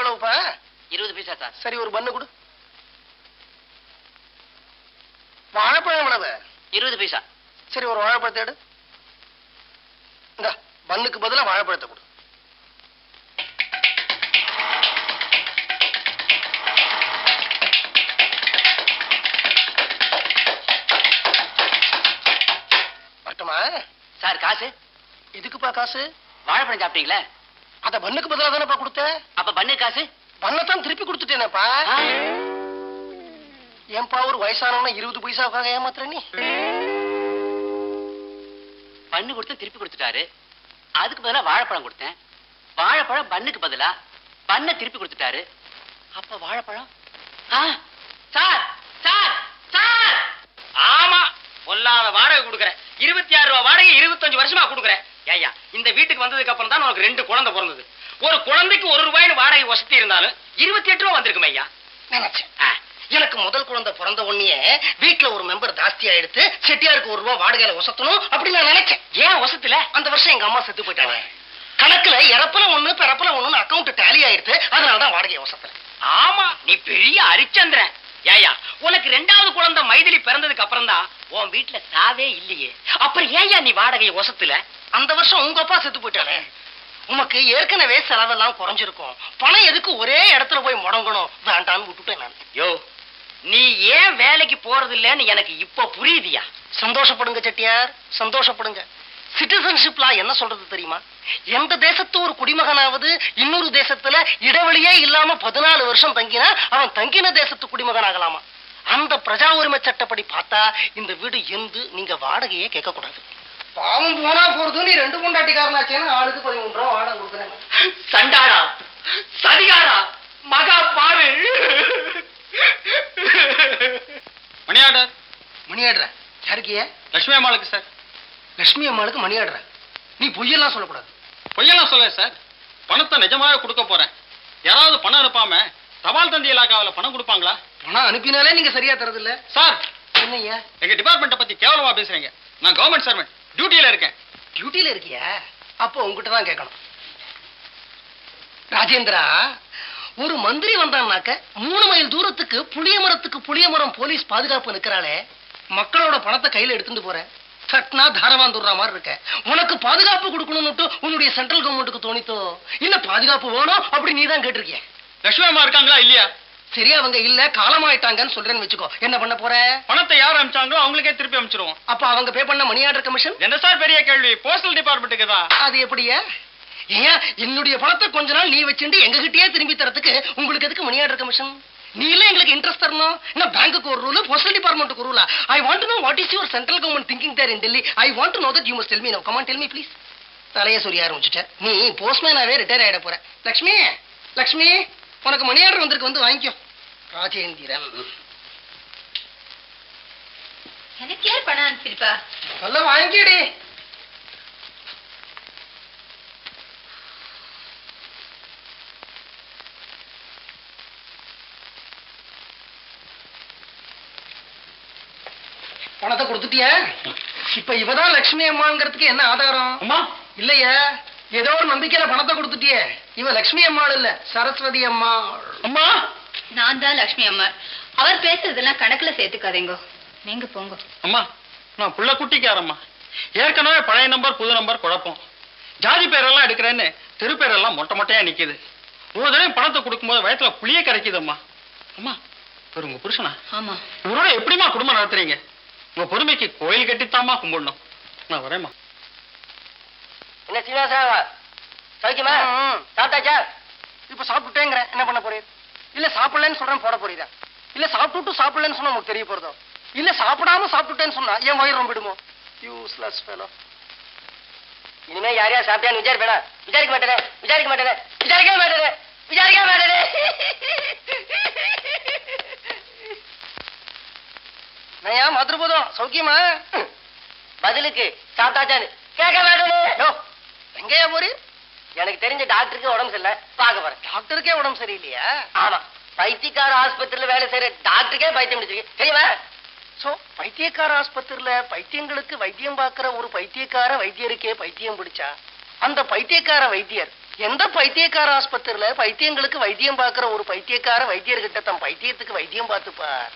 எவ்வளவுப்பா? 20 பைசா sir. சரி, ஒரு பண்ணு கொடு. வாழைப்பழம் எவ்வளவு? 20 பைசா. சரி, ஒரு வாழைப்பழத்தை எடு. இந்த பண்ணுக்கு பதிலா வாழைப்பழத்தை கொடு. வரட்டுமா சார்? காசு எதுக்குப்பா? காசு வாழைப்பழம் சாப்பிட்டீங்களே, அத பண்ணுக்கு பதிலா தானேப்பா கொடுத்த. அப்ப பண்ணு காசு? பண்ணத்தான் திருப்பி கொடுத்துட்டேனப்பா. ஏன்பா ஒரு வயசானவன 20 பைசாவுக்காக ஏமாத்துற நீ? பண்ணு கொடுத்து திருப்பி கொடுத்துட்டாரு, அதுக்கு பதிலா வாழைப்பழம் கொடுத்தேன். வாழைப்பழம் பண்ணுக்கு பதிலா பண்ண திருப்பி கொடுத்துட்டாரு, அப்ப வாழைப்பழம். Sir sir sir! ஆமா, பொல்லாத வாடகை கொடுக்குறேன். 26 ரூபாய் வாடகை 25 வருஷமா கொடுக்குறேன். ஏய்யா, இந்த வீட்டுக்கு வந்ததுக்கு அப்புறம் தான் உனக்கு 2 குழந்தை பிறந்தது. ஒரு குழந்தைக்கு 1 ரூபாய்னு வாடகை வசதி இருந்தாலும் 28 ரூபாய் வந்திருக்குமே ஐயா. நினைச்சேன் எனக்கு முதல் குழந்தை பிறந்த உடனே வீட்டுல ஒரு மெம்பர் ஜாஸ்தியா எடுத்து செட்டியாருக்கு 1 ரூபாய் வாடகையில வசத்தணும் அப்படி நான் நினைச்சேன். ஏன் வசத்துல? அந்த வருஷம் எங்க அம்மா செத்து போயிட்டாங்க. கணக்குல இறப்புல 1 பிறப்புல 1 அக்கௌண்ட் டேலி ஆயிடுத்து. அதனாலதான் வாடகையை வசத்துல. ஆமா, நீ பெரிய அரிச்சந்திரன். ஏயா, உனக்கு 2வது குழந்தை மைதிலி பிறந்ததுக்கு அப்புறம் தான் உன் வீட்டுல சாவே இல்லையே, அப்புறம் ஏயா நீ வாடகையை வசத்துல? அந்த வருஷம் உங்க அப்பா செத்து போயிட்டானே. உனக்கு ஏற்கனவே செலவெல்லாம் குறைஞ்சிருக்கும். பணம் எதுக்கு ஒரே இடத்துல போய் முடங்கணும்? வேண்டான்னு விட்டுட்டேன் நான். யோ, நீ ஏன் வேலைக்கு போறது இல்லன்னு எனக்கு இப்ப புரியுதியா? சந்தோஷப்படுங்க செட்டியார், சந்தோஷப்படுங்க. சிட்டிசன்ஷிப் லா என்ன சொல்றது தெரியுமா? எந்த தேசத்து ஒரு குடிமகனாவது இன்னொரு தேசத்துல இடைவெளியே இல்லாம 14 வருஷம் தங்கினா அவன் தங்கின தேசத்து குடிமகன் ஆகலாமா? அந்த பிரஜா உரிமை சட்டப்படி பார்த்தா இந்த வீடு எந்து நீங்க வாடகையே கேட்க கூடாது. பாவம் போனா போறது, நீ 2 பொண்டாட்டிக்காரனாச்சேன்னு ஆளுக்கு 13 ரூபா வாடகை கொடுக்குறேன். சண்டாடா, சதிகாரா, மகா பாரு. Money order. மணி ஆடுற யாருக்கிய? லட்சுமி அம்மாளுக்கு சார். லட்சுமி அம்மாளுக்கு மணி ஆடுற? நீ பொய்யெல்லாம் சொல்லக்கூடாது. பொய்யெல்லாம் சொல்ல சார், பணத்தை நிஜமாவே கொடுக்க போறேன். யாராவது பணம் அனுப்பாம தபால் தந்தி இலாக்காவில் பணம் கொடுப்பாங்களா? பணம் அனுப்பினாலே நீங்க சரியா தரது இல்ல சார். என்னையா எங்க டிபார்ட்மெண்ட்டை பத்தி கேவலமா பேசுறீங்க. நான் கவர்மெண்ட் சர்வெண்ட், டியூட்டியில இருக்கேன். டியூட்டியில இருக்கியா? அப்போ உங்ககிட்ட தான் கேட்கணும். ராஜேந்திரா, ஒரு மந்திரி வந்தான்னாக்க 3 மைல் தூரத்துக்கு புளிய மரத்துக்கு புளிய மரம் போலீஸ் பாதுகாப்பு நிக்கிறாளே, மக்களோட பணத்தை கையில எடுத்துட்டு போற. சட்னா தாரவாந்துடுற மாதிரி இருக்க. உனக்கு பாதுகாப்பு கொடுக்கணும்னு உன்னுடைய சென்ட்ரல் கவர்மெண்ட்டுக்கு தோணித்தோ இல்ல பாதுகாப்பு வேணும் அப்படி நீ தான் கேட்டிருக்கிய. லட்சுமி அம்மா இருக்காங்களா இல்லையா? சரி, அவங்க இல்ல காலமாயிட்டாங்கன்னு சொல்றேன்னு வச்சுக்கோ. என்ன பண்ண போற? பணத்தை யார் அனுப்பிச்சாங்களோ அவங்களுக்கே திருப்பி அனுப்பிச்சிருவோம். அப்ப அவங்க பே பண்ண மணி ஆர்டர் கமிஷன் என்ன சார் பெரிய கேள்வி? போஸ்டல் டிபார்ட்மெண்ட்டுக்கு தான். அது எப்படியா? ஏன் என்னுடைய பணத்தை கொஞ்ச நாள் நீ வச்சுட்டு எங்க கிட்டயே திரும்பி தரத்துக்கு உங்களுக்கு எதுக்கு மணி ஆர்டர் கமிஷன்? நீ இல்ல எங்களுக்கு இன்ட்ரெஸ்ட் தரணும். என்ன பேங்க்குக்கு ஒரு ரூல், போஸ்டல் டிபார்ட்மெண்ட்டுக்கு ஒரு ரூலா? I want to know what is your central government thinking there in Delhi. I want to know that you must tell me now. Come on tell me please. தலைய சொரிய ஆரம்பிச்சுட்ட. நீ போஸ்ட்மேனாவே ரிட்டையர் ஆயிட போற. லட்சுமி, லட்சுமி, உனக்கு மணி ஆர்டர் வந்திருக்கு, வந்து வாங்கிக்கோ. ராஜேந்திரன், எனக்கு யார் பணம் அனுப்பிச்சிருப்பா? நல்லா வாங்கிடி. பணத்தை கொடுத்துட்டிய? இப்ப இவதான் லட்சுமி அம்மாங்கிறதுக்கு என்ன ஆதாரம்? அம்மா இல்லையா, ஏதோ ஒரு நம்பிக்கையில பணத்தை கொடுத்துட்டிய. இவ லட்சுமி அம்மாள் இல்ல, சரஸ்வதி அம்மா. அம்மா, நான் தான் லட்சுமி அம்மா. அவர் பேசுறதெல்லாம் கணக்குல சேர்த்துக்காதீங்க. நீங்க போங்க. அம்மா, நான் புள்ள குட்டிக்காரம்மா. ஏற்கனவே பழைய நம்பர் புது நம்பர் குழப்பம். ஜாதி பேரெல்லாம் எடுக்கிறேன்னு தெரு பேரெல்லாம் மொட்டை மொட்டையா நிக்குது. ஒரு தடவை பணத்தை கொடுக்கும்போது வயத்துல புளியே கிடைக்குதும்மா. அம்மா, உங்க புருஷனா? ஆமா. இவரோட எப்படிமா குடும்பம் நடத்துறீங்க? உங்க பொறுமைக்கு கோயில் கட்டித்தாமா கும்பிடணும். நான் வரேம்மா. என்ன சீனிவாசா, சௌக்கியமா? சாப்பிட்டாச்சா? இப்ப சாப்பிட்டுட்டேங்கிற என்ன பண்ண போறீர்? இல்ல சாப்பிடலன்னு சொல்றேன் போட போறீரா? இல்ல சாப்பிட்டுட்டு சாப்பிடலன்னு சொன்னா உங்களுக்கு தெரிய போறதோ? இல்ல சாப்பிடாம சாப்பிட்டுட்டேன்னு சொன்னா என் வயிறு ரொம்பிடுமோ? Useless fellow. இனிமே யாரையா சாப்பிட்டான்னு விசாரிப்பேனா? விசாரிக்க மாட்டேனே, விசாரிக்க மாட்டேனே, விசாரிக்கவே மாட்டேனே, விசாரிக்கவே மாட்டேனே. நயா மதுரபூதம் சௌக்கியமா? பதிலுக்கு சாப்பிட்டாச்சான்னு கேட்க மாட்டேனே. எங்கயா போறீர்? எனக்கு தெரிஞ்ச டாக்டருக்கு உடம்பு சரியில்லை, பார்க்க போறேன். டாக்டருக்கே உடம்பு சரியில்லையா? ஆமா, பைத்தியக்கார ஆஸ்பத்திரியில வேலை செய்யற டாக்டருக்கே பைத்தியம் முடிச்சிருக்கு தெரியுமா? சோ பைத்தியக்கார ஆஸ்பத்திரியில பைத்தியங்களுக்கு வைத்தியம் பார்க்கிற ஒரு பைத்தியக்கார வைத்தியருக்கே பைத்தியம் பிடிச்சா அந்த பைத்தியக்கார வைத்தியர் எந்த பைத்தியக்கார ஆஸ்பத்திரியில பைத்தியங்களுக்கு வைத்தியம் பார்க்கிற ஒரு பைத்தியக்கார வைத்தியர்கிட்ட தன் பைத்தியத்துக்கு வைத்தியம் பார்த்துப்பார்.